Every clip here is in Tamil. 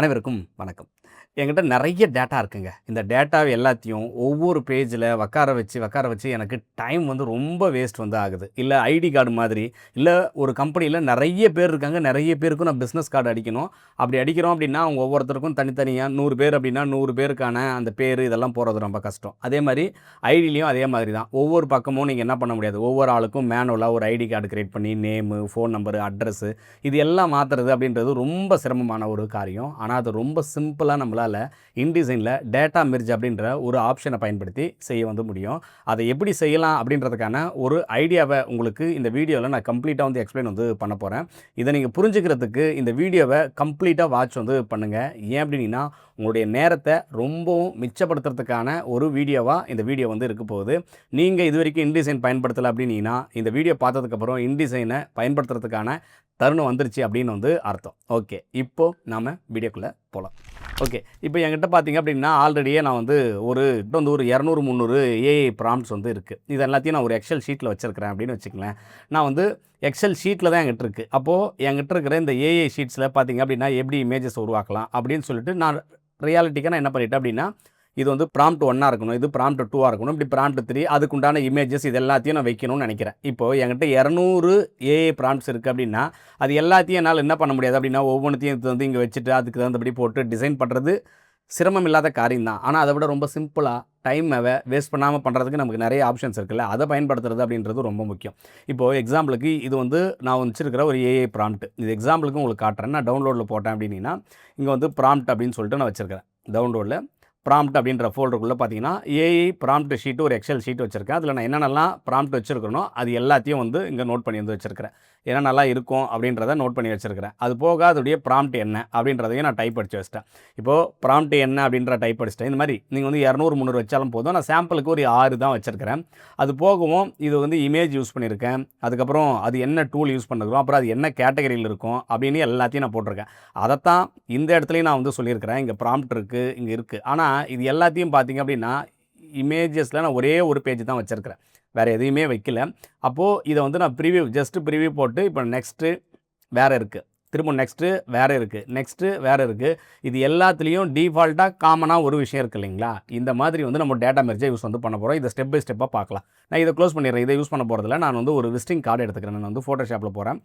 அனைவருக்கும் வணக்கம். என்கிட்ட நெறைய டேட்டா இருக்குங்க. இந்த டேட்டாவ எல்லாத்தையும் ஒவ்வொரு பேஜ்ல உட்கார வச்சு எனக்கு டைம் வந்து ரொம்ப வேஸ்ட் வந்து ஆகுது. இல்ல ஐடி கார்டு மாதிரி, இல்ல ஒரு கம்பெனில நெறைய பேர் இருக்காங்க. நெறைய பேருக்கு நான் பிசினஸ் கார்டு அடிக்கணும். அப்படி அடிக்கிறோம் அப்படின்னா, அவங்க ஒவ்வொருத்தருக்கும் தனித்தனியா 100 பேர் அப்படின்னா 100 பேருக்கான அந்த பேரு இதெல்லாம் போடுறது ரொம்ப கஷ்டம். அதே மாரி ஐடிலயும் அதே மாதிரி தான். ஒவ்வொரு பக்கமும் நீங்க என்ன பண்ண முடியாது. ஒவ்வொரு ஆளுக்கும் மேனுவலா ஒரு ஐடி கார்டு கிரியேட் பண்ணி நேமு, ஃபோன் நம்பரு, அட்ரஸு இது எல்லாம் மாத்துறது அப்படின்றது ரொம்ப சிரமமான ஒரு காரியம். ஆனா, அது ரொம்ப சிம்பிளா நம்மளால இன்டிசைன்ல டேட்டா மெர்ஜ் அப்படின்ற ஒரு ஆப்ஷனை பயன்படுத்தி செய்ய வந்து முடியும். அதை எப்படி செய்யலாம் அப்படின்றதுக்கான ஒரு ஐடியாவை உங்களுக்கு இந்த வீடியோவில் நான் கம்ப்ளீட்டாக வந்து எக்ஸ்பிளைன் வந்து பண்ண போகிறேன். இதை நீங்கள் புரிஞ்சுக்கிறதுக்கு இந்த வீடியோவை கம்ப்ளீட்டாக வாட்ச் வந்து பண்ணுங்கள். ஏன் அப்படின்னா உங்களுடைய நேரத்தை ரொம்பவும் மிச்சப்படுத்துறதுக்கான ஒரு வீடியோவாக இந்த வீடியோ வந்து இருக்க போகுது. நீங்கள் இது வரைக்கும் இன்டிசைன் பயன்படுத்தலை அப்படின்னீங்கன்னா இந்த வீடியோ பார்த்ததுக்கப்புறம் இன்டிசைனை பயன்படுத்துறதுக்கான தருணம் வந்துருச்சு அப்படின்னு வந்து அர்த்தம். ஓகே, இப்போ நாம வீடியோக்குள்ளே போகலாம். ஓகே, இப்போ என்கிட்ட பார்த்தீங்க அப்படின்னா ஆல்ரெடியே நான் வந்து ஒரு 200, 300 ஏஐ ப்ராம்ப்ட்ஸ் வந்து இருக்குது. இது எல்லாத்தையும் நான் ஒரு எக்ஸல் ஷீட்டில் வச்சுருக்கிறேன் அப்படின்னு வச்சுக்கங்களேன். நான் வந்து எக்ஸல் ஷீட்டில் தான் என்கிட்ட இருக்குது. அப்போது என்கிட்ட இருக்கிற இந்த ஏஐ ஷீட்ஸில் பார்த்தீங்க அப்படின்னா எப்படி இமேஜஸ் உருவாக்கலாம் அப்படின்னு சொல்லிட்டு நான் ரியாலிட்டிக்காக நான் என்ன பண்ணிட்டேன் அப்படின்னா, இது வந்து ப்ராம்ப்ட் 1 இருக்கணும், இது ப்ராம்ப்ட் 2 இருக்கணும், இப்படி ப்ராம்ப்ட் 3 அதுக்குண்டான இமேஜஸ் இது எல்லாத்தையும் நான் வைக்கணும்னு நினைக்கிறேன். இப்போது என்கிட்ட 200 ஏஐ ப்ராம்ப்ட்ஸ் இருக்குது அப்படின்னா, அது எல்லாத்தையும் என்னால் என்ன பண்ண முடியாது அப்படின்னா, ஒவ்வொன்றுத்தையும் எடுத்து வந்து இங்கே வச்சுட்டு அதுக்கு தகுந்தபடி போட்டு டிசைன் பண்ணுறது சிரமம் இல்லாத காரியம் தான். ஆனால் அதை விட ரொம்ப சிம்பிளாக டைமை வேஸ்ட் பண்ணாமல் பண்ணுறதுக்கு நமக்கு நிறைய ஆப்ஷன்ஸ் இருக்குல்ல, அதை பயன்படுத்துறது அப்படின்றது ரொம்ப முக்கியம். இப்போது எக்ஸாம்பிளுக்கு இது வந்து நான் வச்சிருக்கிற ஒரு ஏஐ ப்ராம்ப்ட். இது எக்ஸாம்பிளுக்கு உங்களுக்கு காட்டுறேன். நான் டவுன்லோடில் போட்டேன் அப்படின்னா, இங்கே வந்து ப்ராம்ப்ட் அப்படின்னு சொல்லிட்டு நான் வச்சுருக்கிறேன். டவுன்லோடில் ப்ராம்ப்ட் அப்படின்ற ஃபோல்டருக்குள்ளே பார்த்தீங்கன்னா ஏஐ ப்ராம்ப்ட் ஷீட்டு ஒரு எக்ஸல் ஷீட் வச்சுருக்கேன். அதில் நான் என்னென்னலாம் ப்ராம்ப்ட் வச்சுருக்கனோ அது எல்லாத்தையும் வந்து இங்கே நோட் பண்ணி வந்து வச்சுருக்கிறேன். என்னென்னலாம் இருக்கும் அப்படின்றத நோட் பண்ணி வச்சுருக்கிறேன். அது போக அதோடைய ப்ராம்ப்ட் என்ன அப்படின்றதையும் நான் டைப் அடித்து வச்சிட்டேன். இப்போது ப்ராம்ப்ட் என்ன அப்படின்ற டைப் அடிச்சிட்டேன். இந்த மாதிரி நீங்கள் வந்து 200, 300 வச்சாலும் போதும். நான் சாம்பிளுக்கு ஒரு 6 தான் வச்சுருக்கிறேன். அது போகவும் இது வந்து இமேஜ் யூஸ் பண்ணியிருக்கேன். அதுக்கப்புறம் அது என்ன டூல் யூஸ் பண்ணிருக்கிறோம், அப்புறம் அது என்ன கேட்டகரியில் இருக்கும் அப்படின்னு எல்லாத்தையும் நான் போட்டிருக்கேன். அதைத்தான் இந்த இடத்துலையும் நான் வந்து சொல்லியிருக்கிறேன். இங்கே ப்ராம்ப்ட் இருக்குது, இங்கே இருக்குது. ஆனால் இது எல்லாத்தையும் பார்த்தீங்க அப்படின்னா இமேஜஸில் நான் ஒரே ஒரு பேஜ் தான் வச்சுருக்கிறேன். வேறு எதையுமே வைக்கல. அப்போது இதை வந்து நான் ஜஸ்ட் ப்ரிவ்யூ போட்டு இப்போ நெக்ஸ்ட்டு வேறு இருக்குது, திரும்ப நெக்ஸ்ட்டு வேறு இருக்குது, நெக்ஸ்ட்டு வேறு இருக்குது. இது எல்லாத்துலேயும் டிஃபால்ட்டாக காமனாக ஒரு விஷயம் இருக்குது இல்லைங்களா? இந்த மாதிரி வந்து நம்ம டேட்டா மெர்ஜை யூஸ் வந்து பண்ண போகிறோம். இதை ஸ்டெப் பை ஸ்டெப்பாக பார்க்கலாம். நான் இதை க்ளோஸ் பண்ணிடுறேன். இதை யூஸ் பண்ண போகிறதில்ல. நான் வந்து ஒரு விசிட்டிங் கார்டு எடுத்துக்கிறேன். நான் வந்து ஃபோட்டோஷாப்பில் போகிறேன்.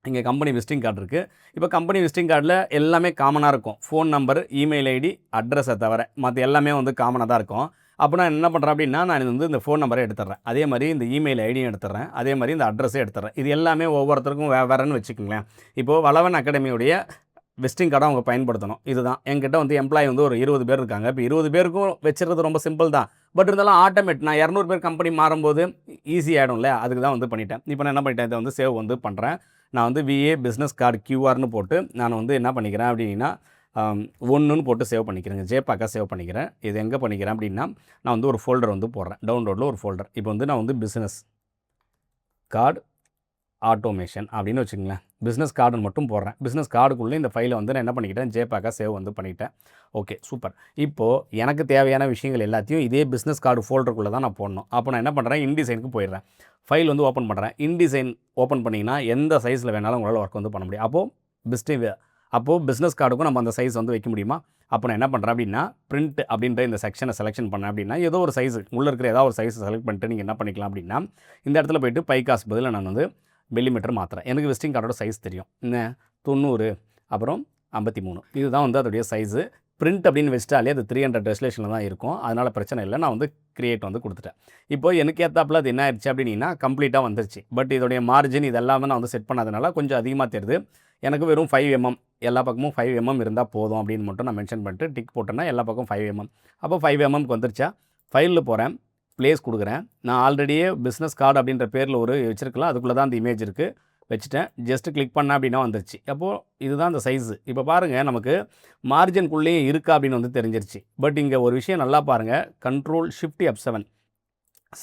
இங்கே கம்பெனி விசிட்டிங் கார்டு இருக்குது. இப்போ கம்பெனி விசிட்டிங் கார்டில் எல்லாமே காமனாக இருக்கும். ஃபோன் நம்பர், இமெயில் ஐடி, அட்ரஸை தவிர மற்ற எல்லாமே வந்து காமனாக தான் இருக்கும். அப்போ நான் என்ன பண்ணுறேன் அப்படின்னா, நான் வந்து இந்த ஃபோன் நம்பரை எடுத்துடுறேன். அதே மாதிரி இந்த இமெயில் ஐடியும் எடுத்துடுறேன். அதே மாதிரி இந்த அட்ரஸையும் எடுத்துடுறேன். இது எல்லாமே ஒவ்வொருத்தருக்கும் வேறன்னு வச்சுக்கோங்களேன். இப்போது வளவன் அகாடமியுடைய விசிட்டிங் கார்டை அவங்க பயன்படுத்தணும். இதுதான் என்கிட்ட வந்து எம்ப்ளாயி வந்து ஒரு 20 பேர் இருக்காங்க. இப்போ 20 பேருக்கும் வச்சுருது ரொம்ப சிம்பிள் தான். பட் இருந்தாலும் ஆட்டோமேட் நான் 200 பேர் கம்பெனி மாறும்போது ஈஸி ஆகிடும்ல, அதுக்கு தான் வந்து பண்ணிட்டேன். இப்போ நான் என்ன பண்ணிட்டேன், இதை வந்து சேவ் வந்து பண்ணுறேன். நான் வந்து விஏ பிஸ்னஸ் கார்டு கியூஆர்னு போட்டு நான் வந்து என்ன பண்ணிக்கிறேன் அப்படின்னா 1ன்னு போட்டு சேவ் பண்ணிக்கிறேங்க. ஜேபாக்காக சேவ் பண்ணிக்கிறேன். இது எங்கே பண்ணிக்கிறேன் அப்படின்னா, நான் வந்து ஒரு ஃபோல்டர் வந்து போடுறேன். டவுன்லோடில் ஒரு ஃபோல்டர். இப்போ வந்து நான் வந்து பிஸ்னஸ் கார்டு ஆட்டோமேஷன் அப்படின்னு வச்சுக்கங்களேன். பிஸ்னஸ் கார்டுன்னு மட்டும் போடுறேன். பிஸ்னஸ் கார்டுக்குள்ளே இந்த ஃபைலை வந்து நான் என்ன பண்ணிக்கிட்டேன், ஜேபாக்காக சேவ் வந்து பண்ணிட்டேன். Okay, super. இப்போது எனக்கு தேவையான விஷயங்கள் எல்லாத்தையும் இதே பிஸ்னஸ் கார்டு ஃபோல்டருக்குள்ளே தான் நான் போடணும். அப்போ நான் என்ன பண்ணுறேன், இன்டிசைனுக்கு போயிடுறேன். ஃபைல் வந்து ஓப்பன் பண்ணுறேன். இன்டிசைன் ஓப்பன் பண்ணிங்கன்னா எந்த சைஸில் வேணாலும் உங்களால் ஒர்க் வந்து பண்ண முடியும். அப்போது பிஸ்னஸ் கார்டுக்கும் நம்ம அந்த சைஸ் வந்து வைக்க முடியுமா? அப்போ நான் என்ன பண்ணுறேன் அப்படின்னா, பிரிண்ட் அப்படின்ற இந்த செக்ஷனை செலெக்ஷன் பண்ணேன் அப்படின்னா, ஏதோ ஒரு சைஸு உள்ளே இருக்கிற ஏதாவது ஒரு சைஸை செலக்ட் பண்ணிட்டு நீங்கள் என்ன பண்ணிக்கலாம் அப்படின்னா, இந்த இடத்துல போய்ட்டு பைக்காஸ் பதில் நான் வந்து மில்லிமீட்டர் மாற்றுறேன். எனக்கு விசிட்டிங் கார்டோட சைஸ் தெரியும். என்ன 90 அப்புறம் 53 இதுதான் வந்து அதோடைய சைஸு. பிரிண்ட் அப்படின்னு வச்சிட்டாலே அது 300 ரெசல்யூஷனில் தான் இருக்கும். அதனால் பிரச்சனை இல்லை. நான் வந்து கிரியேட் வந்து கொடுத்துட்டேன். இப்போ எனக்கு ஏற்றாப்புல அது என்ன ஆயிடுச்சு அப்படின்னா கம்ப்ளீட்டாக வந்துருச்சு. பட் இதோடைய மார்ஜின் இதெல்லாமே நான் வந்து செட் பண்ணாதனால கொஞ்சம் அதிகமாக தெரியுது. எனக்கு வெறும் 5 mm எல்லா பக்கமும் 5 mm இருந்தால் போதும் அப்படின்னு மட்டும் நான் மென்ஷன் பண்ணிட்டு டிக் போட்டேன்னா எல்லா பக்கம் 5 mm. அப்போ 5 mmக்கு வந்துருச்சா, ஃபைலில் போகிறேன், ப்ளேஸ் கொடுக்குறேன். நான் ஆல்ரெடியே பிஸ்னஸ் கார்டு அப்படின்ற பேரில் ஒரு வச்சுருக்கலாம். அதுக்குள்ளே தான் அந்த இமேஜ் இருக்குது. வச்சுட்டேன். ஜஸ்ட்டு கிளிக் பண்ணேன் அப்படின்னா வந்துருச்சு. அப்போது இதுதான் அந்த சைஸு. இப்போ பாருங்கள், நமக்கு மார்ஜின்குள்ளேயே இருக்கா அப்படின்னு வந்து தெரிஞ்சிருச்சு. பட் இங்கே ஒரு விஷயம் நல்லா பாருங்கள், Ctrl+Shift+F7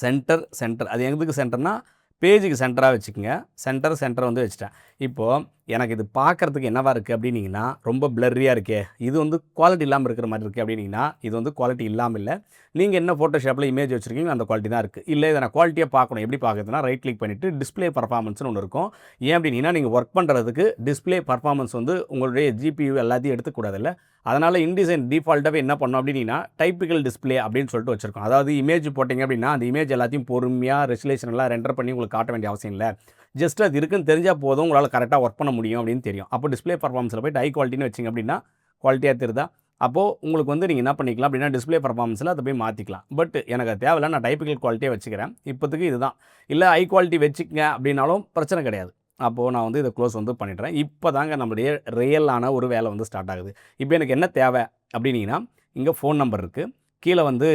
சென்டர் அது எதுக்கு சென்டர்னா பேஜுக்கு சென்டராக வச்சுக்கோங்க. சென்டர் வந்து வச்சுட்டேன். இப்போது எனக்கு இது பார்க்குறதுக்கு என்னவா இருக்குது அப்படின்னீங்கன்னா, ரொம்ப பிளர்ரியாக இருக்கே, இது வந்து குவாலிட்டி இல்லாமல் இருக்கிற மாதிரி இருக்குது அப்படின்னீங்கன்னா, இது வந்து குவாலிட்டி இல்லாமல் இல்லை. நீங்கள் என்ன ஃபோட்டோஷாப்பில் இமேஜ் வச்சுருக்கீங்களோ அந்த குவாலிட்டி தான் இருக்குது. இல்லை இதை நான் குவாலிட்டியாக பார்க்கணும், எப்படி பார்க்குறதுனா ரைட் கிளிக் பண்ணிவிட்டு டிஸ்ப்ளே பர்ஃபார்மன்ஸ்னு ஒன்று இருக்கும். ஏன் அப்படின்னீங்கன்னா, நீங்கள் ஒர்க் பண்ணுறதுக்கு டிஸ்ப்ளே பர்ஃபார்மன்ஸ் வந்து உங்களுடைய ஜிபியு எல்லாத்தையும் எடுத்துக்கூடாதுல்ல. அதனால் இன்டிசைன் டிஃபால்ட்டாகவே என்ன பண்ணோம் அப்படின்னீங்கன்னா, டைப்பிக்கல் டிஸ்ப்ளே அப்படின்னு சொல்லிட்டு வச்சுருக்கோம். அதாவது இமேஜ் போட்டிங்க அப்படின்னா, அந்த இமேஜ் எல்லாத்தையும் பொறுமையாக ரெசல்யூஷன் எல்லாம் ரெண்டர் பண்ணி உங்களுக்கு காட்ட வேண்டிய அவசியம் இல்லை. ஜஸ்ட் அது இருக்குன்னு தெரிஞ்சால் போதும், உங்களால் கரெக்டாக ஒர்க் பண்ண முடியும் அப்படின்னு தெரியும். அப்போ டிஸ்ப்ளே பர்ஃபார்மன்ஸில் போய்ட்டு ஹை குவாலிட்டின்னு வச்சிங்க அப்படின்னா, குவாலிட்டியாக தெரியுதா? அப்போது உங்களுக்கு வந்து நீங்கள் என்ன பண்ணிக்கலாம் அப்படின்னா, டிஸ்ப்ளே பர்ஃபார்மன்ஸில் அதை போய் மாற்றிக்கலாம். பட் எனக்கு அது தேவையில்ல, நான் டைப்பிக்கல் குவாலிட்டியாக வச்சுக்கிறேன். இப்போதைக்கு இதுதான். இல்லை ஹை குவாலிட்டி வச்சுக்கங்க அப்படின்னாலும் பிரச்சனை கிடையாது. அப்போது நான் வந்து இதை க்ளோஸ் வந்து பண்ணிடுறேன். இப்போ தாங்க நம்மளுடைய ரியலான ஒரு வேலை வந்து ஸ்டார்ட் ஆகுது. இப்போ எனக்கு என்ன தேவை அப்படின்னீங்கன்னா, இங்கே ஃபோன் நம்பர் இருக்குது, கீழே வந்து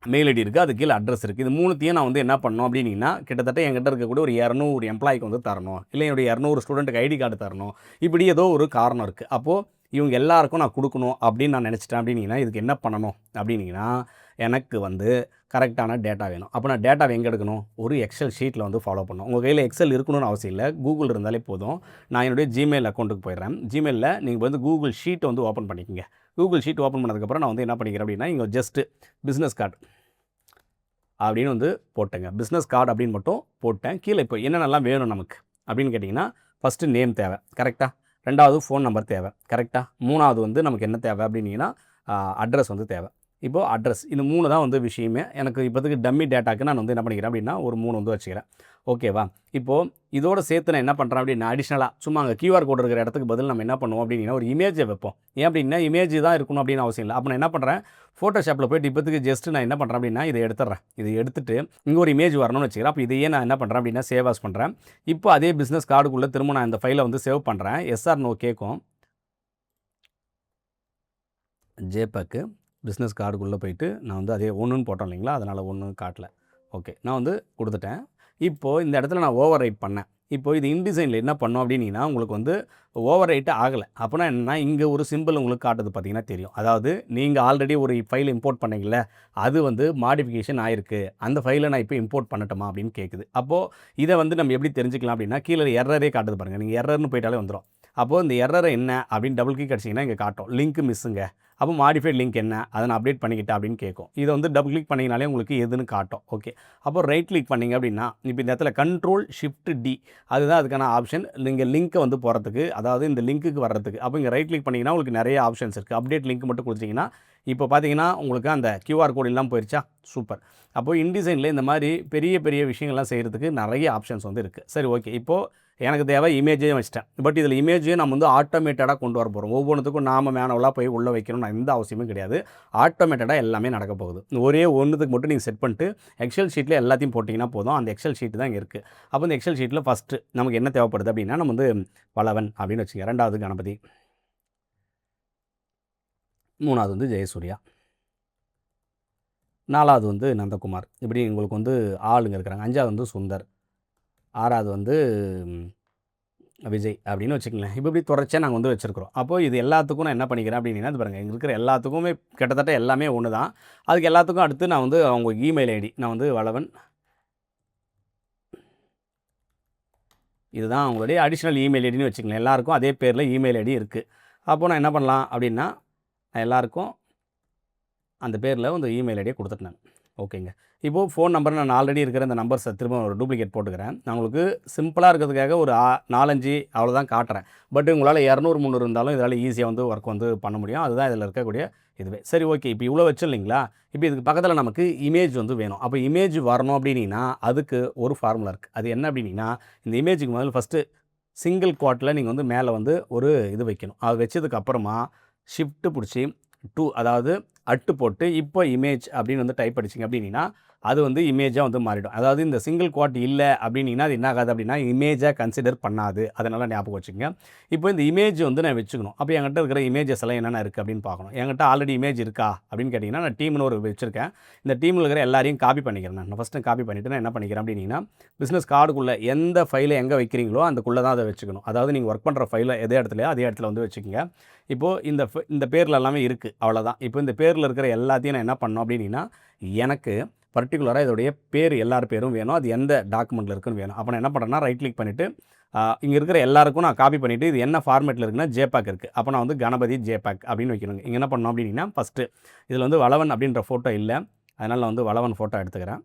மெயில் ஐடி இருக்குது, அது கீழே அட்ரஸ் இருக்குது. இது 3த்தையும் நான் வந்து என்ன பண்ணணும் அப்படின்னீங்கன்னா, கிட்டத்தட்ட என்கிட்ட இருக்கக்கூடிய ஒரு 200 எம்ப்ளாய்க்கு வந்து தரணும். இல்லை என்னுடைய 200 ஸ்டூடெண்ட்டுக்கு ஐடி கார்டு தரணும். இப்படி ஏதோ ஒரு காரணம் இருக்குது. அப்போது இவங்க எல்லாருக்கும் நான் கொடுக்கணும் அப்படின்னு நான் நினச்சிட்டேன் அப்படின்னீங்கன்னா, இதுக்கு என்ன பண்ணணும் அப்படின்னீங்கன்னா, எனக்கு வந்து கரெக்டான டேட்டா வேணும். அப்போ நான் டேட்டாவை எங்கே எடுக்கணும்? ஒரு எக்ஸல் ஷீட்டில் வந்து ஃபாலோ பண்ணணும். உங்கள் கையில் எக்ஸல் இருக்கணும்னு அவசியம் இல்லை, கூகுள் இருந்தாலே போதும். நான் என்னுடைய ஜிமெயில் அக்கௌண்ட்டுக்கு போயிடுறேன். ஜிமெயிலில் நீங்கள் வந்து கூகுள் ஷீட்டை வந்து ஓப்பன் பண்ணிக்கோங்க. கூகுள் ஷீட் ஓப்பன் பண்ணதுக்கப்புறம் நான் வந்து என்ன பண்ணிக்கிறேன் அப்படின்னா, இங்கே ஜஸ்ட்டு பிஸ்னஸ் கார்டு அப்படின்னு வந்து போட்டேங்க. பிஸ்னஸ் கார்டு அப்படின்னு மட்டும் போட்டேன். கீழே இப்போ என்னென்னலாம் வேணும் நமக்கு அப்படின்னு கேட்டிங்கன்னா, ஃபஸ்ட்டு நேம் தேவை, கரெக்டாக. 2வது ஃபோன் நம்பர் தேவை, கரெக்டாக. 3வது வந்து நமக்கு என்ன தேவை அப்படின்னீங்கன்னா, அட்ரஸ் வந்து தேவை. இப்போது அட்ரஸ் இந்த 3 தான் வந்து விஷயமே. எனக்கு இப்போதைக்கு டம்மி டேட்டாக்கு நான் வந்து என்ன பண்ணிக்கிறேன் அப்படின்னா, ஒரு 3 வந்து வச்சுக்கிறேன். ஓகேவா? இப்போது இதோடு சேர்த்து நான் என்ன பண்ணுறேன் அப்படின்னா, அடிஷ்னலாக சும்மா அங்கே கியூஆர் கோடு இருக்கிற இடத்துக்கு பதில் நம்ம என்ன பண்ணுவோம் அப்படின்னா, ஒரு இமேஜை வைப்போம். ஏன் அப்படின்னா, இமேஜ் தான் இருக்கணும் அப்படின்னு அவசியம் இல்லை. அப்போ நான் என்ன பண்ணுறேன், ஃபோட்டோஷாப்பில் போய்ட்டு இப்போதைக்கு ஜஸ்ட்டு நான் என்ன பண்ணுறேன் அப்படின்னா, இதை எடுத்துடுறேன். இதை எடுத்துட்டு இங்கே ஒரு இமேஜ் வரணும்னு வச்சுக்கிறேன். அப்போ இதையே நான் என்ன பண்ணுறேன் அப்படின்னா, சேவ் ஆஸ் பண்ணுறேன். இப்போ அதே பிஸ்னஸ் கார்டுக்குள்ளே திரும்ப நான் இந்த ஃபைலை வந்து சேவ் பண்ணுறேன். எஸ் ஆர் நோ கேட்கும். ஜேபக்கு பிஸ்னஸ் கார்டுக்குள்ளே போயிட்டு நான் வந்து அதே 1ன்னு போட்டோம் இல்லைங்களா, அதனால் 1 காட்டல. ஓகே, நான் வந்து கொடுத்துட்டேன். இப்போது இந்த இடத்துல நான் ஓவர் ரைட் பண்ணேன். இப்போது இது இன்டிசைனில் என்ன பண்ணோம் அப்படின்னா, உங்களுக்கு வந்து ஓவர் ரைட்டு ஆகலை. அப்போனா என்னென்னா, இங்கே ஒரு சிம்பிள் உங்களுக்கு காட்டுது பார்த்தீங்கன்னா தெரியும். அதாவது நீங்கள் ஆல்ரெடி ஒரு ஃபைல் இம்போர்ட் பண்ணீங்கல்ல, அது வந்து மாடிஃபிகேஷன் ஆயிருக்கு. அந்த ஃபைலை நான் இப்போ இம்போர்ட் பண்ணட்டுமா அப்படின்னு கேட்குது. அப்போது இதை வந்து நம்ம எப்படி தெரிஞ்சுக்கலாம் அப்படின்னா, கீழே எரரே காட்டுது பாருங்கள். நீங்கள் எரர்னு போயிட்டாலே வந்துடும். அப்போது இந்த எரர் என்ன அப்படின்னு டபுள் கிளிக் அடிச்சிங்கன்னா இங்கே காட்டும், லிங்க் மிஸ்ஸுங்க. அப்போ மாடிஃபைட் லிங்க் என்ன, அதை நான் அப்டேட் பண்ணிக்கிட்டேன் அப்படின்னு கேட்கும். இதை வந்து டபுள் கிளிக் பண்ணிங்கனாலே உங்களுக்கு எதுன்னு காட்டும். ஓகே, அப்போ ரைட் கிளிக் பண்ணிங்க அப்படின்னா, இப்போ இந்த இடத்துல கண்ட்ரோல் ஷிஃப்ட் டி அதுதான் அதுக்கான ஆப்ஷன். நீங்கள் லிங்க்கை வந்து போகிறதுக்கு, அதாவது இந்த லிங்க்குக்கு வர்றதுக்கு. அப்போ இங்கே ரைட் கிளிக் பண்ணிங்கன்னா உங்களுக்கு நிறைய ஆப்ஷன்ஸ் இருக்குது. அப்டேட் லிங்க் மட்டும் கொடுத்தீங்கன்னா, இப்போ பார்த்தீங்கன்னா உங்களுக்கு அந்த கியூஆர் கோடு எல்லாம் போயிடுச்சா, சூப்பர். அப்போது இன்டிசைனில் இந்த மாதிரி பெரிய பெரிய விஷயங்கள்லாம் செய்கிறதுக்கு நிறைய ஆப்ஷன்ஸ் வந்து இருக்குது. சரி, ஓகே, இப்போது எனக்கு தேவை இமேஜையும் வச்சுட்டேன். பட் இதில் இமேஜையும் நம்ம வந்து ஆட்டோமேட்டடாக கொண்டு வர போகிறோம். ஒவ்வொன்றுத்துக்கும் நாம் மேனுவலாக போய் உள்ளே வைக்கணும்னு எந்த அவசியமும் கிடையாது. ஆட்டோமேட்டடாக எல்லாமே நடக்க போகுது. ஒரே ஒன்றுத்துக்கு மட்டும் நீங்கள் செட் பண்ணிட்டு எக்ஸல் ஷீட்டில் எல்லாத்தையும் போட்டிங்கன்னா போதும். அந்த எக்ஸல் ஷீட் தான் இங்கே இருக்குது. அப்போ இந்த எக்ஸல் ஷீட்டில் ஃபஸ்ட்டு நமக்கு என்ன தேவைப்படுது அப்படின்னா, நம்ம வந்து பலவன் அப்படின்னு வச்சுக்கோங்க. 2வது கணபதி, 3வது வந்து ஜெயசூர்யா, 4வது வந்து நந்தகுமார். இப்படி உங்களுக்கு வந்து ஆளுங்க இருக்கிறாங்க. 5வது வந்து சுந்தர், 6வது வந்து விஜய் அப்படின்னு வச்சுக்கங்களேன். இப்போ இப்படி தொடர்ச்சியாக நாங்கள் வந்து வச்சுருக்கிறோம். அப்போது இது எல்லாத்துக்கும் நான் என்ன பண்ணிக்கிறேன் அப்படின்னா, இது பாருங்கள், இங்கே இருக்கிற எல்லாத்துக்குமே கிட்டத்தட்ட எல்லாமே ஒன்று தான். அதுக்கு எல்லாத்துக்கும் அடுத்து நான் வந்து அவங்க இமெயில் ஐடி நான் வந்து வளவன், இதுதான் அவங்களுடைய அடிஷ்னல் இமெயில் ஐடின்னு வச்சுக்கங்களேன். எல்லாருக்கும் அதே பேரில் இமெயில் ஐடி இருக்குது. அப்போது நான் என்ன பண்ணலாம் அப்படின்னா, நான் எல்லாருக்கும் அந்த பேரில் வந்து இமெயில் ஐடியை கொடுத்துட்டேன். ஓகேங்க. இப்போது ஃபோன் நம்பர் நான் ஆல்ரெடி இருக்கிற இந்த நம்பர்ஸை திரும்ப ஒரு டூப்ளிகேட் போட்டுக்கிறேன். நான் உங்களுக்கு சிம்பிளாக இருக்கிறதுக்காக ஒரு 4-5 அவ்வளோதான் காட்டுறேன். பட் உங்களால் 200-300 இருந்தாலும் இதால் ஈஸியாக வந்து ஒர்க் வந்து பண்ண முடியும். அதுதான் இதில் இருக்கக்கூடிய இதுவே. சரி, ஓகே, இப்போ இவ்வளோ வச்சு இல்லைங்களா, இப்போ இதுக்கு பக்கத்தில் நமக்கு இமேஜ் வந்து வேணும். அப்போ இமேஜ் வரணும் அப்படின்னா அதுக்கு ஒரு ஃபார்முலா இருக்குது. அது என்ன அப்படின்னா, இந்த இமேஜுக்கு முதல்ல ஃபஸ்ட்டு சிங்கிள் குவாட்டில் நீங்கள் வந்து மேலே வந்து ஒரு இது வைக்கணும். அது வச்சதுக்கப்புறமா ஷிஃப்ட்டு பிடிச்சி 2 அதாவது அட்டு போட்டு இப்போ இமேஜ் அப்படின்னு வந்து டைப் அடிச்சிங்க அப்படின்னா அது வந்து இமேஜாக வந்து மாறிடும். அதாவது இந்த சிங்கிள் குவாட் இல்லை அப்படின்னா அது என்ன ஆகாது அப்படின்னா இமேஜாக கன்சிடர் பண்ணாது. அதனால் ஞாபகம் வச்சுக்கோங்க. இப்போ இந்த இமேஜ் வந்து நான் வச்சுக்கணும். அப்போ என்கிட்ட இருக்கிற இமேஜஸ் எல்லாம் என்னென்ன இருக்குது அப்படின்னு பார்க்கணும். என்கிட்ட ஆல்ரெடி இமேஜ் இருக்கா அப்படின்னு கேட்டிங்கன்னா, நான் டீம்னு ஒரு வச்சுருக்கேன். இந்த டீமில் இருக்கிற எல்லாரையும் காப்பி பண்ணிக்கிறேன். நான் ஃபஸ்ட்டு காப்பி பண்ணிவிட்டு நான் என்ன பண்ணிக்கிறேன் அப்படின்னா, பிஸ்னஸ் கார்டுக்குள்ளே எந்த ஃபைலை எங்கே வைக்கிறீங்களோ அதுக்குள்ளே தான் அதை வச்சுக்கணும். அதாவது நீங்கள் ஒர்க் பண்ணுற ஃபைலை எதே இடத்துலையோ அதே இடத்துல வந்து வச்சுக்கோங்க. இப்போது இந்த பேரில் எல்லாமே இருக்குது, அவ்வளோதான். இப்போ இந்த பேரில் இருக்கிற எல்லாத்தையும் நான் என்ன பண்ணணும் அப்படின்னா, எனக்கு பர்டிகுலராக இதோடைய பேர் எல்லார் பேரும் வேணும். அது எந்த டாக்குமெண்ட்டில் இருக்குன்னு வேணும். அப்போ நான் என்ன பண்ணுறேன்னா, ரைட் கிளிக் பண்ணிவிட்டு இங்கே இருக்கிற எல்லாருக்கும் நான் காப்பி பண்ணிவிட்டு இது என்ன ஃபார்மேட்டில் இருக்குன்னா ஜேபேக் இருக்குது. அப்போ நான் வந்து கணபதி ஜேபேக் அப்படின்னு வைக்கணுங்க. இங்கே என்ன பண்ணணும் அப்படின்னா ஃபஸ்ட்டு இதில் வந்து வளவன் அப்படின்ற ஃபோட்டோ இல்லை, அதனால் நான் வந்து வளவன் ஃபோட்டோ எடுத்துக்கிறேன்.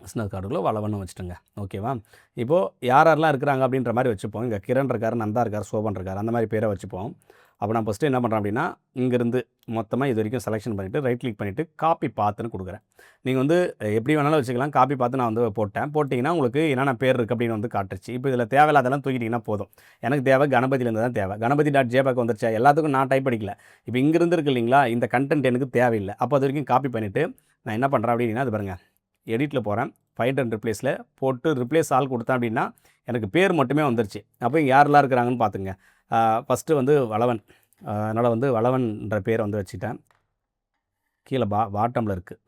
பிஸ்னஸ் கார்டுக்குள்ளே வளவன்னு வச்சுட்டுங்க. ஓகேவா? இப்போது யாரெல்லாம் இருக்கிறாங்க அப்படின்ற மாதிரி வச்சுப்போம். இங்கே கிரண் இருக்கார், நந்தா இருக்கார், சோபன் இருக்கார், அந்த மாதிரி பேரை வச்சுப்போம். அப்போ நான் ஃபஸ்ட்டு என்ன பண்ணுறேன் அப்படின்னா இங்கேருந்து மொத்தமாக இது வரைக்கும் செலெக்ஷன் பண்ணிவிட்டு ரைட் கிளிக் பண்ணிவிட்டு காப்பி பாத்துன்னு கொடுக்குறேன். நீங்கள் வந்து எப்படி வேணாலும் வச்சுக்கலாம். காப்பி பார்த்து நான் வந்து போட்டிங்கன்னா உங்களுக்கு என்னென்ன பேர் இருக்குது அப்படின்னு வந்து காட்டுச்சு. இப்போ இதில் தேவையில்லாதெல்லாம் தூக்கிட்டிங்கன்னா போதும். எனக்கு தேவை கணபதியிலேருந்து தான் தேவை. கணபதி.jpg வந்துருச்சா, எல்லாத்துக்கும் நான் டைப் படிக்கல. இப்போ இங்கேருந்து இருக்குது இல்லைங்களா, இந்த கண்டென்ட் எனக்கு தேவையில்லை. அப்போ அது வரைக்கும் காப்பி பண்ணிவிட்டு நான் என்ன பண்ணுறேன் அப்படின்னா அது பாருங்கள், எடிட்டில் போகிறேன், ஃபைண்ட் அண்ட் ரிப்ளேஸில் போட்டு ரிப்ளேஸ் ஆல் கொடுத்தேன் அப்படின்னா எனக்கு பேர் மட்டுமே வந்துருச்சு. அப்போ இங்கே யாரெல்லாம் இருக்கிறாங்கன்னு பார்த்துங்க. ஃபஸ்ட்டு வந்து வளவன், அதனால் வந்து வளவன்ற பேரை வந்து வச்சுட்டேன். கீழே பாட்டமில் இருக்குது,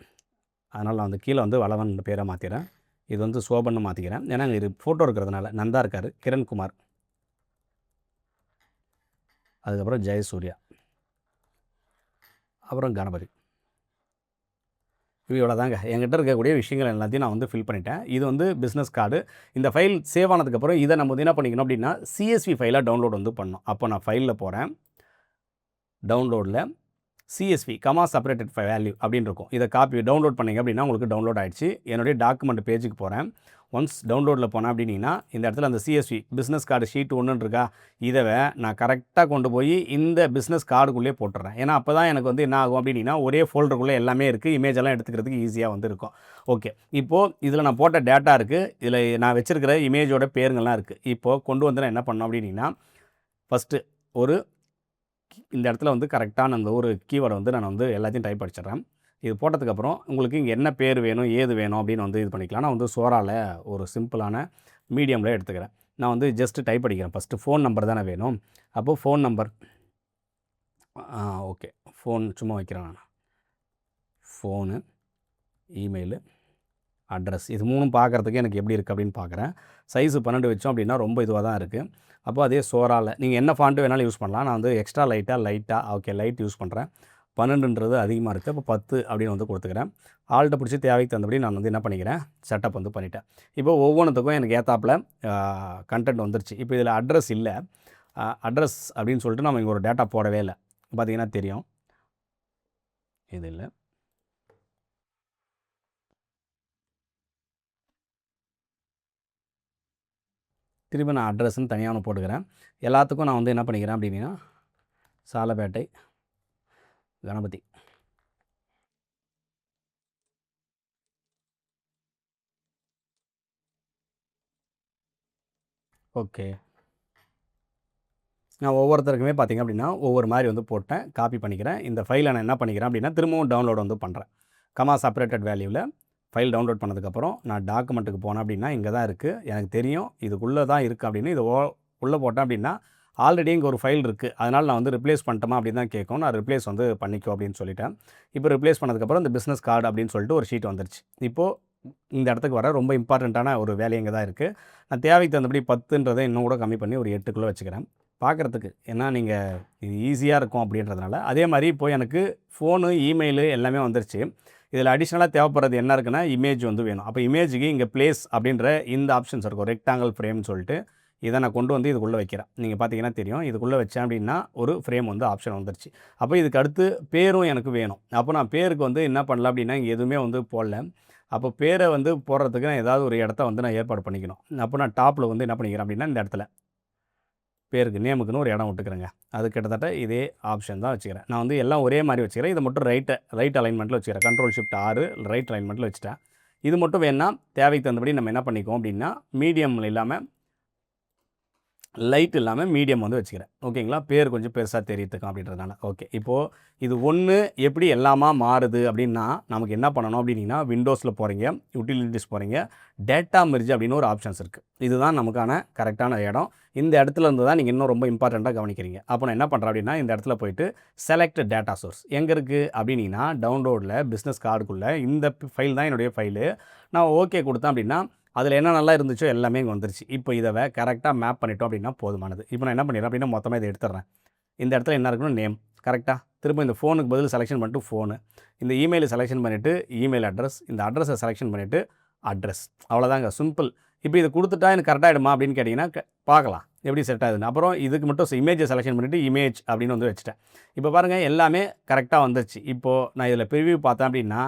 அதனால் நான் வந்து கீழே வந்து வளவன் பேரை மாற்றிடுறேன். இது வந்து சோபன்னு மாற்றிக்கிறேன். ஏன்னா இது ஃபோட்டோ இருக்கிறதுனால. நந்தா இருக்கார், கிரண்குமார், அதுக்கப்புறம் ஜெயசூர்யா, அப்புறம் கணபதி. இவ்வளோ தாங்க என்கிட்ட இருக்கக்கூடிய விஷயங்கள் எல்லாத்தையும் நான் வந்து ஃபில் பண்ணிட்டேன். இது வந்து பிஸ்னஸ் கார்டு. இந்த ஃபைல் சேவ் ஆனதுக்கப்புறம் இதை நம்ம வந்து என்ன பண்ணிக்கணும் அப்படின்னா CSV ஃபைலாக டவுன்லோட் வந்து பண்ணணும். அப்போ நான் ஃபைலில் போகிறேன், டவுன்லோடில் CSV கமா செப்பரேட்டட் வேல்யூ அப்படின்னு இருக்கும். இதை காப்பி டவுன்லோட் பண்ணிங்க அப்படின்னா உங்களுக்கு டவுன்லோட் ஆகிடுச்சு. என்னுடைய டாக்குமெண்ட் பேஜுக்கு போகிறேன். ஒன்ஸ் டவுன்லோடில் போனேன் அப்படின்னா இந்த இடத்துல அந்த CSV பிஸ்னஸ் கார்டு ஷீட் 1 இருக்கா, இதை நான் கரெக்டாக கொண்டு போய் இந்த பிஸ்னஸ் கார்டுக்குள்ளே போட்டுறேன். ஏன்னா அப்போ தான் எனக்கு வந்து என்ன ஆகும் அப்படின்னா ஒரே ஃபோல்டருக்குள்ளே எல்லாமே இருக்குது, இமேஜெல்லாம் எடுத்துக்கிறதுக்கு ஈஸியாக வந்து இருக்கும். ஓகே, இப்போது இதில் நான் போட்ட டேட்டா இருக்குது, இதில் நான் வச்சுருக்கிற இமேஜோட பேருங்கள்லாம் இருக்குது. இப்போது கொண்டு வந்து நான் என்ன பண்ணோம் அப்படின்னா ஃபஸ்ட்டு ஒரு இந்த இடத்துல வந்து கரெக்டான அந்த ஒரு கீவேர்டை வந்து நான் வந்து எல்லாத்தையும் டைப் அடிச்சிடுறேன். இது போட்டதுக்கப்புறம் உங்களுக்கு இங்கே என்ன பேர் வேணும், ஏது வேணும் அப்படின்னு வந்து இது பண்ணிக்கலாம். நான் வந்து சோராவில் ஒரு சிம்பிளான மீடியமில் எடுத்துக்கிறேன். நான் வந்து ஜஸ்ட்டு டைப் அடிக்கிறேன். ஃபஸ்ட்டு ஃபோன் நம்பர் தானே வேணும். அப்போது ஃபோன் நம்பர், ஓகே, ஃபோன் சும்மா வைக்கிறேன் நான். ஃபோனு, இமெயிலு, அட்ரஸ், இது 3ம் பார்க்குறதுக்கு எனக்கு எப்படி இருக்குது அப்படின்னு பார்க்குறேன். சைஸு 12 வச்சோம் அப்படின்னா ரொம்ப இதுவாக தான் இருக்குது. அப்போ அதே சோராவில் நீங்கள் என்ன ஃபாண்ட்டு வேணாலும் யூஸ் பண்ணலாம். நான் வந்து எக்ஸ்ட்ரா லைட்டாக ஓகே லைட் யூஸ் பண்ணுறேன். 12ன்றது அதிகமாக இருக்குது, அப்போ 10 அப்படின்னு வந்து கொடுத்துக்கிறேன். ஆல்ட்டை பிடிச்சி தேவைக்கு தகுந்தபடி நான் வந்து என்ன பண்ணிக்கிறேன், செட்டப் வந்து பண்ணிட்டேன். இப்போ ஒவ்வொன்றுத்துக்கும் எனக்கு ஏற்றாப்பில் கண்டென்ட் வந்துருச்சு. இப்போ இதில் அட்ரஸ் இல்லை, அட்ரஸ் அப்படின்னு சொல்லிட்டு நம்ம இங்கே ஒரு டேட்டா போடவே இல்லை. பார்த்தீங்கன்னா தெரியும், இது இல்லை. திரும்ப நான் அட்ரஸ்ன்னு தனியாக ஒன்று போட்டுக்கிறேன். எல்லாத்துக்கும் நான் வந்து என்ன பண்ணிக்கிறேன் அப்படின்னா சாலப்பேட்டை கணபதி. ஓகே, நான் ஒவ்வொருத்தருக்குமே பார்த்திங்க அப்படின்னா ஒவ்வொரு மாதிரி வந்து போட்டேன், காப்பி பண்ணிக்கிறேன். இந்த ஃபைலை நான் என்ன பண்ணிக்கிறேன் அப்படின்னா திரும்பவும் டவுன்லோட் வந்து பண்ணுறேன். கமா செப்பரேட்டட் வேல்யூவில் ஃபைல் டவுன்லோட் பண்ணதுக்கப்புறம் நான் டாக்குமெண்ட்டுக்கு போனேன் அப்படின்னா இங்கே தான் இருக்குது, எனக்கு தெரியும் இதுக்குள்ளே தான் இருக்குது அப்படின்னு. இது உள்ளே போட்டேன் அப்படின்னா ஆல்ரெடி இங்கே ஒரு ஃபைல் இருக்குது, அதனால் நான் வந்து ரிப்ளேஸ் பண்ணிட்டோமா அப்படின்னு தான் கேட்கும். நான் ரிப்ளேஸ் வந்து பண்ணிக்கோ அப்படின்னு சொல்லிட்டேன். இப்போ ரிப்ளேஸ் பண்ணதுக்கப்புறம் இந்த பிஸ்னஸ் கார்டு அப்படின்னு சொல்லிட்டு ஒரு ஷீட் வந்துருச்சு. இப்போது இந்த இடத்துக்கு வர ரொம்ப இம்பார்ட்டண்ட்டான ஒரு வேலை இங்கே தான் இருக்குது. நான் தேவைக்கு தகுந்தபடி 10ன்றதை இன்னும் கூட கம்மி பண்ணி ஒரு 8க்குள்ளே வச்சுக்கிறேன் பார்க்குறதுக்கு. ஏன்னா நீங்கள் இது ஈஸியாக இருக்கும் அப்படின்றதுனால. அதே மாதிரி இப்போ எனக்கு ஃபோனு, இமெயிலு எல்லாமே வந்துருச்சு. இதில் அடிஷ்னலாக தேவைப்படுறது என்ன இருக்குன்னா இமேஜ் வந்து வேணும். அப்போ இமேஜுக்கு இங்கே ப்ளேஸ் அப்படின்ற இந்த ஆப்ஷன்ஸ் இருக்கும், ரெக்டாங்கிள் ஃப்ரேம்னு சொல்லிட்டு. இதை நான் கொண்டு வந்து இதுக்குள்ளே வைக்கிறேன். நீங்கள் பார்த்தீங்கன்னா தெரியும், இதுக்குள்ளே வச்சேன் அப்படின்னா ஒரு ஃப்ரேம் வந்து ஆப்ஷன் வந்துருச்சு. அப்போ இதுக்கு அடுத்து பேரும் எனக்கு வேணும். அப்போ நான் பேருக்கு வந்து என்ன பண்ணலாம் அப்படின்னா இங்கே எதுவுமே வந்து போடல. அப்போ பேரை வந்து போடுறதுக்கு நான் ஏதாவது ஒரு இடத்த வந்து நான் ஏற்பாடு பண்ணிக்கணும். அப்போ நான் டாப்பில் வந்து என்ன பண்ணிக்கிறேன் அப்படின்னா இந்த இடத்துல பேருக்கு நேமுக்குன்னு ஒரு இடம் விட்டுக்கிறேங்க. அது கிட்டத்தட்ட இதே ஆப்ஷன் தான் வச்சுக்கிறேன். நான் வந்து எல்லாம் ஒரே மாதிரி வச்சுக்கிறேன். இதை மட்டும் ரைட் அலைன்மெண்ட்டில் வச்சுக்கிறேன். Ctrl+Shift+6 ரைட் அலைன்மெண்ட்டில் வச்சுட்டேன். இது மட்டும் வேணுன்னா தேவைக்கு தகுந்தபடி நம்ம என்ன பண்ணிக்குவோம் அப்படின்னா மீடியமில் இல்லாமல் லைட் இல்லாமல் மீடியம் வந்து வச்சுக்கிறேன். ஓகேங்களா, பேர் கொஞ்சம் பெருசாக தெரியறதுக்கும் அப்படின்றதுனால. ஓகே, இப்போது இது ஒன்று எப்படி எல்லாமா மாறுது அப்படின்னா நமக்கு என்ன பண்ணணும் அப்படின்னா விண்டோஸில் போகிறீங்க, யூட்டிலிட்டிஸ் போகிறீங்க, டேட்டா மெர்ஜ் அப்படின்னு ஒரு ஆப்ஷன்ஸ் இருக்குது. இதுதான் நமக்கான கரெக்டான இடம். இந்த இடத்துல இருந்து தான் நீங்கள் இன்னும் ரொம்ப இம்பார்ட்டண்ட்டாக கவனிக்கிறீங்க. அப்போ நான் என்ன பண்ணுறேன் அப்படின்னா இந்த இடத்துல போய்ட்டு செலக்ட் டேட்டா சோர்ஸ் எங்கே இருக்குது அப்படின்னா டவுன்லோடில் பிஸ்னஸ் கார்டுக்குள்ளே இந்த ஃபைல் தான் என்னுடைய ஃபைலு. நான் ஓகே கொடுத்தேன் அப்படின்னா அதில் என்ன நல்லா இருந்துச்சோ எல்லாமே இங்கே வந்துருச்சு. இப்போ இதை கரெக்டாக மேப் பண்ணிட்டோம் அப்படின்னா போதுமானது. இப்போ நான் என்ன பண்ணிடுறேன் அப்படின்னா மொத்தமாக இதை எடுத்துடுறேன். இந்த இடத்துல என்ன இருக்கணும், நேம் கரெக்டாக. திரும்ப இந்த ஃபோனுக்கு பதில் செலெக்ஷன் பண்ணிட்டு ஃபோனு, இந்த இமெயிலை செலெக்ஷன் பண்ணிவிட்டு இமெயில் அட்ரஸ், இந்த அட்ரஸை செலெக்ஷன் பண்ணிவிட்டு அட்ரஸ். அவ்வளோதாங்க, சிம்பிள். இப்போ இது குடுத்துட்டா எனக்கு கரெக்ட் ஆயிடுமா அப்படின்னு கேட்டிங்கன்னா, பார்க்கலாம் எப்படி செட் ஆகுதுன்னு. அப்புறம் இதுக்கு மட்டும் இமேஜை செலக்ஷன் பண்ணிவிட்டு இமேஜ் அப்படின்னு வந்து வச்சுட்டேன். இப்போ பாருங்கள் எல்லாமே கரெக்டாக வந்துருச்சு. இப்போது நான் இதில் ப்ரிவ்யூ பார்த்தேன் அப்படின்னா,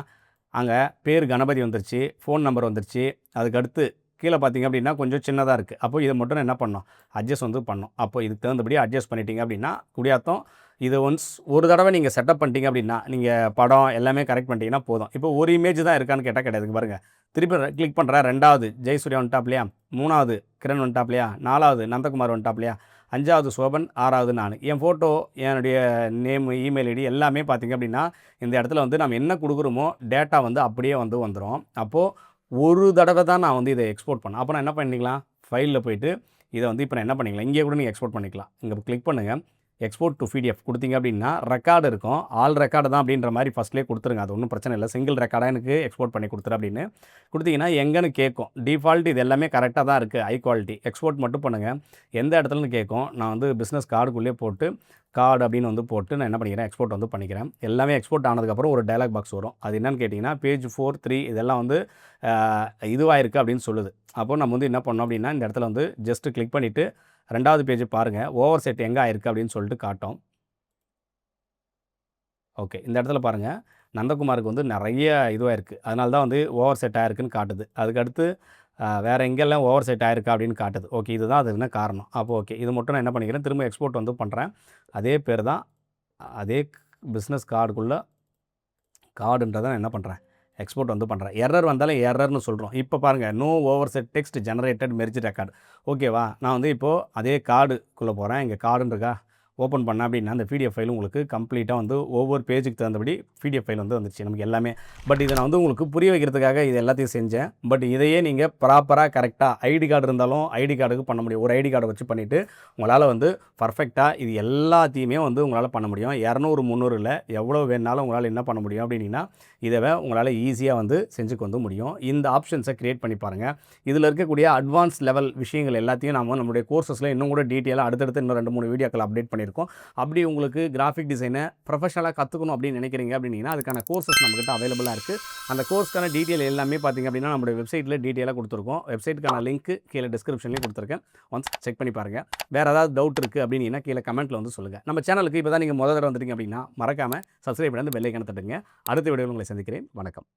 அங்கே பேர் கணபதி வந்துருச்சு, ஃபோன் நம்பர் வந்துருச்சு. அதுக்கடுத்து கீழே பார்த்தீங்க அப்படின்னா கொஞ்சம் சின்னதாக இருக்குது. அப்போ இதை மட்டும் நான் என்ன பண்ணணும், அட்ஜஸ்ட் வந்து பண்ணணும். அப்போ இதுக்கு தகுந்தபடி அட்ஜஸ்ட் பண்ணிட்டீங்க அப்படின்னா குடியாத்தம் இது ஒன்ஸ் ஒரு தடவை நீங்கள் செட்டப் பண்ணிட்டீங்க அப்படின்னா, நீங்கள் படம் எல்லாமே கரெக்ட் பண்ணிட்டீங்கன்னா போதும். இப்போ ஒரு இமேஜ் தான் இருக்கான்னு கேட்டால் கிடையாதுங்க பாருங்கள். திருப்பி கிளிக் பண்ணுறேன். 2வது ஜெயசூர்யா வந்துட்டாப்லையா, 3வது கிரண் வந்துட்டாப்லையா, 4வது நந்தகுமார் வந்துட்டாப்லையா, 5வது சோபன், 6வது நான். என் ஃபோட்டோ, என்னுடைய நேமு, இமெயில் ஐடி எல்லாமே பார்த்தீங்க அப்படின்னா, இந்த இடத்துல வந்து நம்ம என்ன கொடுக்குறோமோ டேட்டா வந்து அப்படியே வந்து வந்துடும். அப்போது ஒரு தடவை தான் நான் வந்து இதை எக்ஸ்போர்ட் பண்ணேன். அப்போ நான் என்ன பண்ணிக்கலாம், ஃபைலில் போயிட்டு இதை வந்து இப்போ நான் என்ன பண்ணிக்கலாம், இங்கே கூட நீங்கள் எக்ஸ்போர்ட் பண்ணிக்கலாம். இங்கே கிளிக் பண்ணுங்கள். எக்ஸ்போர்ட் டு பிடிஎஃப் கொடுத்தீங்க அப்படின்னா ரெக்கார்டு இருக்கும். ஆல் ரெக்கார்டு தான் அப்படின்ற மாதிரி ஃபஸ்ட்லேயே கொடுத்துருங்க. அது ஒன்றும் பிரச்சனை இல்லை. சிங்கிள் ரெக்கார்டாக எனக்கு எக்ஸ்போர்ட் பண்ணி கொடுத்துரு அப்படின்னு கொடுத்தீங்கன்னா எங்கன்னு கேட்கும். டிஃபால்ட் இது எல்லாமே கரெக்டாக தான் இருக்குது, ஹை குவாலிட்டி. எக்ஸ்போர்ட் மட்டும் பண்ணுங்கள். எந்த இடத்துலன்னு கேட்கும். நான் வந்து பிஸ்னஸ் கார்டுக்குள்ளேயே போட்டு கார்டு அப்படின்னு வந்து போட்டு நான் என்ன பண்ணிக்கிறேன், எக்ஸ்போர்ட் வந்து பண்ணிக்கிறேன். எல்லாமே எக்ஸ்போர்ட் ஆனதுக்கப்புறம் ஒரு டயலாக் பாக்ஸ் வரும். அது என்னன்னு கேட்டிங்கன்னா பேஜ் 4, 3 இதெல்லாம் வந்து இதுவாக இருக்குது அப்படின்னு சொல்லுது. அப்போ நம்ம வந்து என்ன பண்ணோம் அப்படின்னா இந்த இடத்துல வந்து ஜஸ்ட்டு கிளிக் பண்ணிவிட்டு 2வது பேஜ் பாருங்கள், ஓவர் செட் எங்கே ஆயிருக்கு அப்படின்னு சொல்லிட்டு காட்டும். ஓகே, இந்த இடத்துல பாருங்கள் நந்தகுமாருக்கு வந்து நிறைய இதுவாக இருக்குது. அதனால தான் வந்து ஓவர் செட் ஆயிருக்குன்னு காட்டுது. அதுக்கடுத்து வேறு எங்கெல்லாம் ஓவர் செட் ஆயிருக்கா அப்படின்னு காட்டுது. ஓகே, இதுதான் அது என்ன காரணம். அப்போ ஓகே, இது மட்டும் நான் என்ன பண்ணிக்கிறேன், திரும்ப எக்ஸ்போர்ட் வந்து பண்ணுறேன். அதே பேர் தான், அதே பிஸ்னஸ் கார்டுக்குள்ளே கார்டுன்றதை நான் என்ன பண்ணுறேன், எக்ஸ்போர்ட் வந்து பண்ணுறேன். எரர் வந்தாலும் எரர்னு சொல்கிறோம். இப்போ பாருங்கள், no over set text generated merge record. ஓகேவா, நான் வந்து இப்போது அதே கார்டுக்குள்ளே போகிறேன். இங்கே கார்டுன்னு இருக்கா, ஓப்பன் பண்ணேன் அப்படின்னா அந்த பிடிஎஃப் ஃபைல் உங்களுக்கு கம்ப்ளீட்டாக வந்து ஒவ்வொரு பேஜுக்கு தகுந்தபடி பிடிஎஃப் ஃபைல் வந்து வந்துச்சு நமக்கு எல்லாமே. பட் இதை நான் வந்து உங்களுக்கு புரிய வைக்கிறதுக்காக இது எல்லாத்தையும் செஞ்சேன். பட் இதையே நீங்கள் ப்ராப்பராக கரெக்டாக ஐடி கார்டு இருந்தாலும் ஐடி கார்டுக்கு பண்ண முடியும். ஒரு ஐடி கார்டை வச்சு பண்ணிவிட்டு உங்களால் வந்து பர்ஃபெக்டாக இது எல்லாத்தையுமே வந்து உங்களால் பண்ண முடியும். 200, 300 இல்லை, எவ்வளோ வேணாலும் உங்களால் என்ன பண்ண முடியும் அப்படின்னா இதை உங்களால் ஈஸியாக வந்து செஞ்சுக்க வந்து முடியும். இந்த ஆப்ஷன்ஸை க்ரியேட் பண்ணி பாருங்கள். இதில் இருக்கக்கூடிய அட்வான்ஸ் லெவல் விஷயங்கள் எல்லாத்தையும் நாம் நம்மளுடைய கோர்சஸில் இன்னும் கூட டீட்டெயிலாக அடுத்தடுத்து இன்னும் 2-3 வீடியோக்கள் அப்டேட் பண்ணியிருக்கோம். அப்படி உங்களுக்கு கிராஃபிக் டிசைனை ப்ரொஃபஷனலாக கற்றுக்கணும் அப்படின்னு நினைக்கிறீங்க அப்படின்னா அதுக்கான கோர்சஸ் நம்மகிட்ட அவைலபிளாக இருக்குது. அந்த கோர்ஸ்க்கான டீட்டெயில் எல்லாமே பார்த்திங்க அப்படின்னா நம்மளுடைய வெப்சைட்டில் டீட்டெயிலாக கொடுத்துருக்கோம். வெப்சைட்டுக்கான லிங்க் கீழே டிஸ்கிரிப்ஷன்லேயும் கொடுத்துருக்கேன். ஒன்ஸ் செக் பண்ணி பாருங்கள். வேறு ஏதாவது டவுட் இருக்குது அப்படின்னா கீழே கமெண்ட்டில் வந்து சொல்லுங்கள். நம்ம சேனலுக்கு இப்போ தான் நீங்கள் முதல் தடவை வந்துட்டீங்க அப்படின்னா மறக்காமல் சப்ஸ்கிரைப் பண்ணி அந்த பெல் ஐகானை தட்டுங்க. அடுத்த வீடியோவில் உங்களை சந்திக்கிறேன். வணக்கம்.